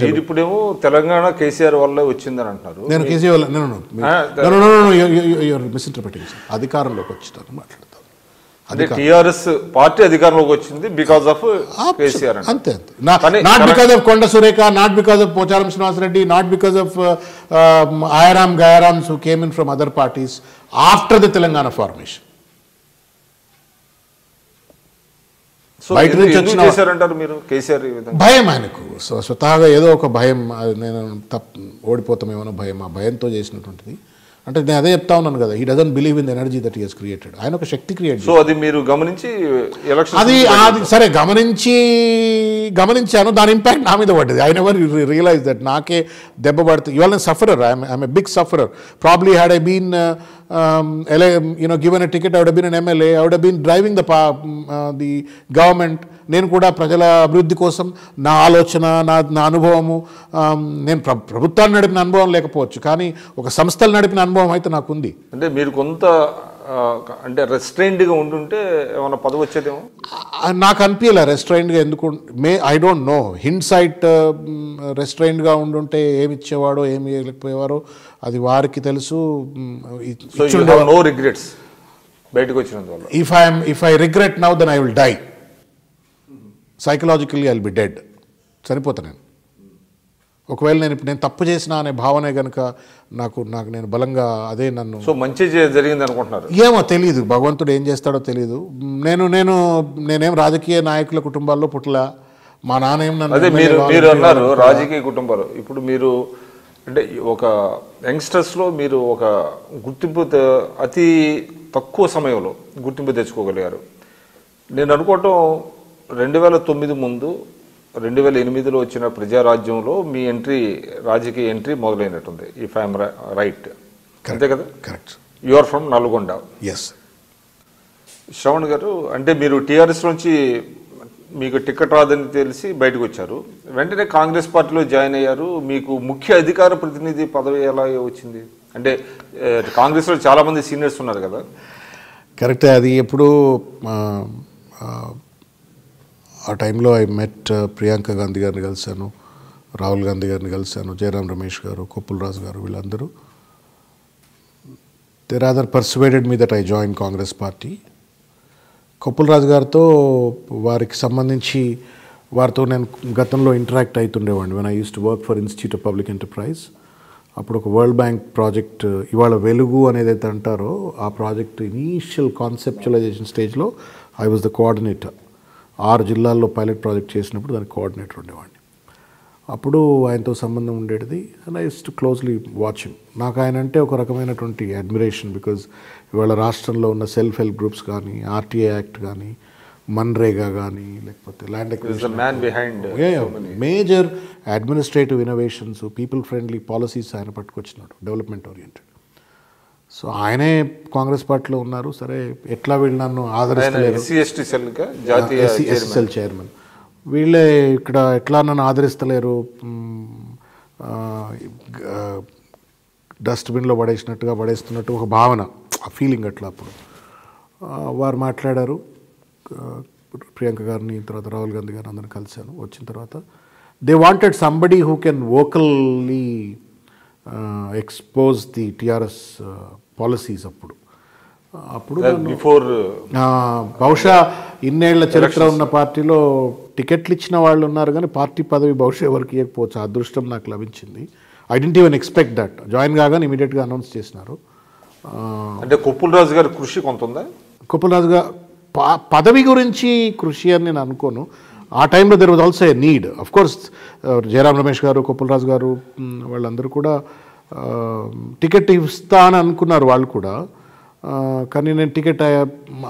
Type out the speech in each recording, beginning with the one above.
మీరు ఇప్పుడేమో తెలంగాణ కేసీఆర్ వల్ల వచ్చిందని అంటున్నారు. నేను కేసీఆర్ మిస్ఇంటర్ప్రిటింగ్. అధికారంలోకి వచ్చినారు మాట్లాడతాను. అంటే టీఆర్ఎస్ పార్టీ అధికారంలోకి వచ్చింది బికాస్ ఆఫ్ కేసీఆర్. అంతే not because of Konda Surekha, not because of Pocharam Srinivasa Reddy, not because of Ayaram Gayarams who came in from other parties after the Telangana formation. భయం ఆయనకు స్వతహాగా ఏదో ఒక భయం, నేను ఓడిపోతామేమో భయం, ఆ భయంతో చేసినటువంటిది. అంటే నేను అదే చెప్తా ఉన్నాను కదా, he doesn't believe in the energy that he has created. ఆయన ఒక శక్తి క్రియేట్. సో అది మీరు గమనించి అది సరే గమనించాను, దాని ఇంపాక్ట్ నా మీద పడ్డది. ఐ నెవర్ రియలైజ్ దట్ నాకే దెబ్బ పడుతుంది. ఇవాళ నేను sufferer, I'm a big sufferer. Probably had I been given a ticket, I would have been an MLA, I would have been driving the government. నేను కూడా ప్రజల అభివృద్ధి కోసం నా ఆలోచన, నా అనుభవము, నేను ప్రభుత్వాన్ని నడిపిన అనుభవం లేకపోవచ్చు, కానీ ఒక సంస్థలు నడిపిన అనుభవం అయితే నాకుంది. అంటే మీరు కొంత అంటే రెస్ట్రైన్డ్గా ఉండుంటే ఏమైనా పదవి వచ్చేదేమో నాకు అనిపించలే. రెస్ట్రైన్డ్గా ఎందుకు, I don't know. Hindsight రెస్ట్రైన్డ్గా ఉండుంటే ఏమి ఇచ్చేవాడో ఏమి ఇవ్వలేకపోయేవారో అది వారికి తెలుసు. నో రిగ్రెట్స్ బయటకు వచ్చినందువల్ల. If I regret now then I will die. Psychologically I will be dead. సరిపోతా నేను. ఒకవేళ నేను తప్పు చేసిన అనే భావనే కనుక నాకు నేను బలంగా అదే నన్ను. సో మంచి జరిగింది అనుకుంటున్నారు? ఏమో తెలియదు, భగవంతుడు ఏం చేస్తాడో తెలియదు. నేనేం రాజకీయ నాయకుల కుటుంబాల్లో పుట్టలా. మా నాన్న ఏం నన్ను. అదే మీరు అన్నారు రాజకీయ కుటుంబాలు. ఇప్పుడు మీరు అంటే ఒక యంగ్స్టర్స్లో మీరు ఒక గుర్తింపు అతి తక్కువ సమయంలో గుర్తింపు తెచ్చుకోగలిగారు. నేను అనుకోవటం 2009 ముందు 2008లో వచ్చిన ప్రజారాజ్యంలో మీ రాజకీయ ఎంట్రీ మొదలైనట్టుంది, ఇఫ్ ఐఎమ్ రైట్. అంతే కదా? Correct. You are from Nalgonda. Yes. Shravan garu, అంటే మీరు టీఆర్ఎస్ నుంచి మీకు టికెట్ రాదని తెలిసి బయటకు వచ్చారు, వెంటనే కాంగ్రెస్ పార్టీలో జాయిన్ అయ్యారు. మీకు ముఖ్య అధికార ప్రతినిధి పదవి ఎలా వచ్చింది? అంటే కాంగ్రెస్లో చాలామంది సీనియర్స్ ఉన్నారు కదా. కరెక్టే. అది ఎప్పుడు ఆ టైంలో ఐ మెట్ ప్రియాంక గాంధీ గారిని కలిశాను, రాహుల్ గాంధీ గారిని కలిశాను, జయరాం రమేష్ గారు, కొప్పుల రాజు గారు, వీళ్ళందరూ they rather persuaded me that I join Congress party. Koppula Raju గారితో వారికి సంబంధించి వారితో నేను గతంలో ఇంటరాక్ట్ అవుతుండేవాడిని. When I used to work for institute of public enterprise. అప్పుడు ఒక వరల్డ్ బ్యాంక్ ప్రాజెక్ట్, ఇవాళ వెలుగు అనేది అయితే అంటారో ఆ ప్రాజెక్ట్ ఇనీషియల్ కాన్సెప్చువలైజేషన్ స్టేజ్లో ఐ వాజ్ ద కోఆర్డినేటర్. 6 జిల్లాల్లో పైలట్ ప్రాజెక్ట్ చేసినప్పుడు దానికి కోఆర్డినేటర్ ఉండేవాడిని. అప్పుడు ఆయనతో సంబంధం ఉండేది. And I used to closely watch him. నాకు ఆయన అంటే ఒక రకమైనటువంటి అడ్మిరేషన్. బికాజ్ ఇవాళ రాష్ట్రంలో ఉన్న సెల్ఫ్ హెల్ప్ గ్రూప్స్ కానీ, ఆర్టీఐ యాక్ట్ కానీ, మన్రేగా కానీ, లేకపోతే land acquisition, major administrative innovations, people friendly policies ఆయన పట్టుకొచ్చినాడు, డెవలప్మెంట్ ఓరియంటెడ్. సో ఆయనే కాంగ్రెస్ పార్టీలో ఉన్నారు. సరే, ఎట్లా వీళ్ళు నన్ను ఆదరిస్తలేరు, ఎస్సీఎల్ చైర్మన్, వీళ్ళే ఇక్కడ ఎట్లా నన్ను ఆదరిస్తలేరు, డస్ట్బిన్లో పడేస్తున్నట్టు ఒక భావన, ఆ ఫీలింగ్ అట్లా. అప్పుడు వారు మాట్లాడారు, ప్రియాంక గారిని, తర్వాత రాహుల్ గాంధీ గారిని అందరిని కలిశాను. వచ్చిన తర్వాత they wanted somebody who can vocally expose the TRS policies. అప్పుడు బహుశా ఇన్నేళ్ల చరిత్ర ఉన్న పార్టీలో టికెట్లు ఇచ్చిన వాళ్ళు ఉన్నారు, కానీ పార్టీ పదవి బహుశా ఎవరికి ఇవ్వకపోవచ్చు. అదృష్టం నాకు లభించింది. I didn't even expect that. Join కాగానే ఇమీడియట్గా అనౌన్స్ చేసినారు. అంటే కొప్పుల రాజు గారి కృషి కొంత ఉందా? కొప్పుల రాజు గారు పదవి గురించి కృషి అని నేను అనుకోను. ఆ టైంలో there was also a need. Of course Jayaram Ramesh గారు, కొప్పుల రాజు గారు వాళ్ళందరూ కూడా టికెట్ ఇస్తా అని అనుకున్నారు వాళ్ళు కూడా. కానీ నేను టికెట్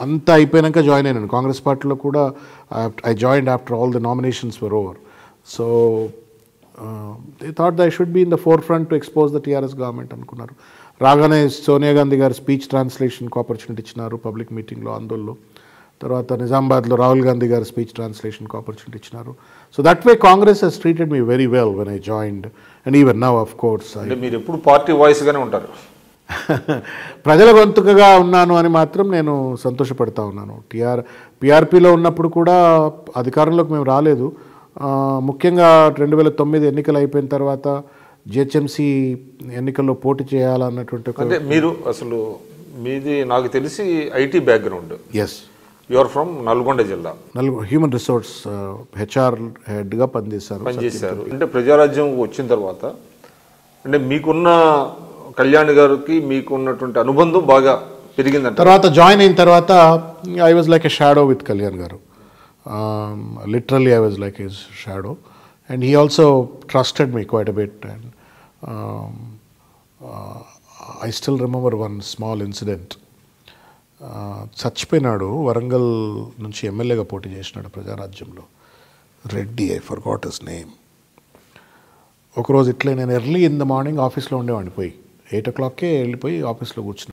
అంతా అయిపోయాక జాయిన్ అయినాను కాంగ్రెస్ పార్టీలో కూడా. I joined after all the nominations were over. So they thought that I should be in the forefront to expose the TRS government అనుకున్నారు. రాగానే సోనియా గాంధీ గారు స్పీచ్ ట్రాన్స్లేషన్కి ఆపర్చునిటీ ఇచ్చినారు పబ్లిక్ మీటింగ్లో, ఆందోళనలో. తర్వాత నిజామాబాద్లో రాహుల్ గాంధీ గారు స్పీచ్ ట్రాన్స్లేషన్కి ఆపర్చునిటీ ఇచ్చినారు. So that way Congress has treated me very well when I joined and even now. Of course మీరు ఎప్పుడు పార్టీ వాయిస్గానే ఉంటారు. ప్రజల గొంతుకగా ఉన్నాను అని మాత్రం నేను సంతోషపడతా ఉన్నాను. పీఆర్పీలో ఉన్నప్పుడు కూడా అధికారంలోకి మేము రాలేదు. ముఖ్యంగా 2009 ఎన్నికలు అయిపోయిన తర్వాత జిహెచ్ఎంసీ ఎన్నికల్లో పోటీ చేయాలన్నటువంటి ఒక అంటే మీరు అసలు మీది నాకు తెలిసి IT background. Yes, you are from Nalgonda జిల్లా. హ్యూమన్ రిసోర్స్ హెచ్ఆర్ హెడ్గా పనిచేశారు. అంటే ప్రజారాజ్యం వచ్చిన తర్వాత అంటే మీకున్న కళ్యాణ్ గారికి మీకున్నటువంటి అనుబంధం బాగా పెరిగిందంట. తర్వాత జాయిన్ అయిన తర్వాత I was like a shadow with Kalyan garu. Literally I was like his shadow and he also trusted me quite a bit. And I still remember one small incident. చచ్చిపోయినాడు, వరంగల్ నుంచి ఎమ్మెల్యేగా పోటీ చేసినాడు ప్రజారాజ్యంలో, Reddy, I forgot his name. ఒకరోజు ఇట్లే నేను early in the morning ఆఫీస్లో ఉండేవాడిని, పోయి 8 o'clockకే వెళ్ళిపోయి ఆఫీస్లో కూర్చున్నాను.